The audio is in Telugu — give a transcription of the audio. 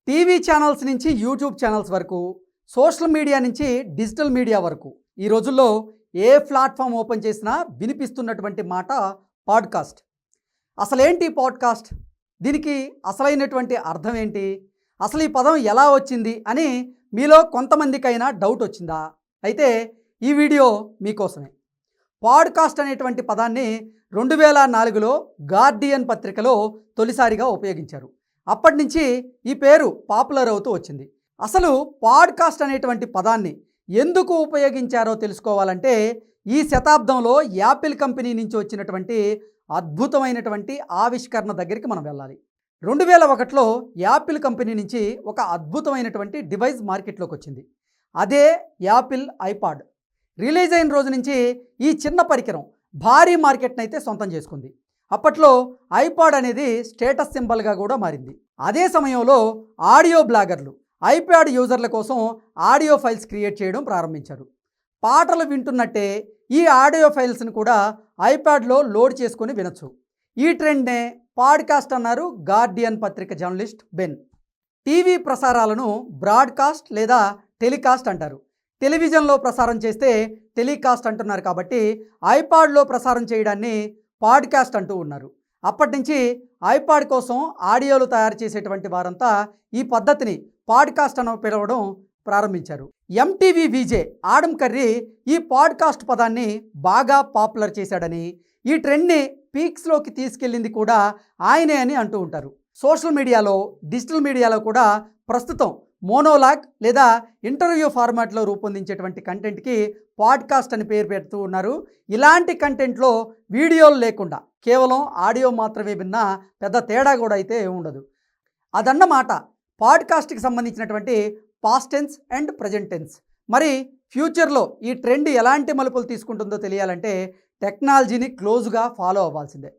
టీవీ ఛానల్స్ నుంచి యూట్యూబ్ ఛానల్స్ వరకు, సోషల్ మీడియా నుంచి డిజిటల్ మీడియా వరకు ఈ రోజుల్లో ఏ ప్లాట్ఫామ్ ఓపెన్ చేసినా వినిపిస్తున్నటువంటి మాట పాడ్కాస్ట్. అసలేంటి పాడ్కాస్ట్? దీనికి అసలైనటువంటి అర్థం ఏంటి? అసలు ఈ పదం ఎలా వచ్చింది అని మీలో కొంతమందికైనా డౌట్ వచ్చిందా? అయితే ఈ వీడియో మీకోసమే. పాడ్కాస్ట్ అనేటువంటి పదాన్ని 2004లో గార్డియన్ పత్రికలో తొలిసారిగా ఉపయోగించారు. అప్పటి నుంచి ఈ పేరు పాపులర్ అవుతూ వచ్చింది. అసలు పాడ్కాస్ట్ అనేటువంటి పదాన్ని ఎందుకు ఉపయోగించారో తెలుసుకోవాలంటే ఈ శతాబ్దంలో యాపిల్ కంపెనీ నుంచి వచ్చినటువంటి అద్భుతమైనటువంటి ఆవిష్కరణ దగ్గరికి మనం వెళ్ళాలి. 2001లో యాపిల్ కంపెనీ నుంచి ఒక అద్భుతమైనటువంటి డివైస్ మార్కెట్లోకి వచ్చింది. అదే యాపిల్ ఐపాడ్. రిలీజ్ అయిన రోజు నుంచి ఈ చిన్న పరికరం భారీ మార్కెట్ని అయితే సొంతం చేసుకుంది. అప్పట్లో ఐపాడ్ అనేది స్టేటస్ సింబల్గా కూడా మారింది. అదే సమయంలో ఆడియో బ్లాగర్లు ఐపాడ్ యూజర్ల కోసం ఆడియో ఫైల్స్ క్రియేట్ చేయడం ప్రారంభించారు. పాటలు వింటున్నట్టే ఈ ఆడియో ఫైల్స్ని కూడా ఐపాడ్లో లోడ్ చేసుకొని వినొచ్చు. ఈ ట్రెండ్నే పాడ్కాస్ట్ అన్నారు గార్డియన్ పత్రిక జర్నలిస్ట్ బెన్. టీవీ ప్రసారాలను బ్రాడ్కాస్ట్ లేదా టెలికాస్ట్ అంటారు. టెలివిజన్లో ప్రసారం చేస్తే టెలికాస్ట్ అంటున్నారు కాబట్టి ఐపాడ్లో ప్రసారం చేయడాన్ని పాడ్కాస్ట్ అంటూ ఉన్నారు. అప్పటి నుంచి ఐపాడ్ కోసం ఆడియోలు తయారు చేసేటువంటి వారంతా ఈ పద్ధతిని పాడ్కాస్ట్ అని పిలవడం ప్రారంభించారు. ఎంటీవీ విజే ఆడమ్ కర్రీ ఈ పాడ్కాస్ట్ పదాన్ని బాగా పాపులర్ చేశాడని, ఈ ట్రెండ్ని పీక్స్లోకి తీసుకెళ్ళింది కూడా ఆయనే అని అంటూ ఉంటారు. సోషల్ మీడియాలో, డిజిటల్ మీడియాలో కూడా ప్రస్తుతం మోనోలాగ్ లేదా ఇంటర్వ్యూ ఫార్మాట్లో రూపొందించేటువంటి కంటెంట్కి పాడ్కాస్ట్ అని పేరు పెడుతూ ఉన్నారు. ఇలాంటి కంటెంట్లో వీడియోలు లేకుండా కేవలం ఆడియో మాత్రమే విన్నా పెద్ద తేడా కూడా అయితే ఉండదు. అదన్నమాట పాడ్కాస్ట్కి సంబంధించినటువంటి past tense and present tense. మరి ఫ్యూచర్లో ఈ ట్రెండ్ ఎలాంటి మలుపులు తీసుకుంటుందో తెలియాలంటే టెక్నాలజీని క్లోజ్గా ఫాలో అవ్వాల్సిందే.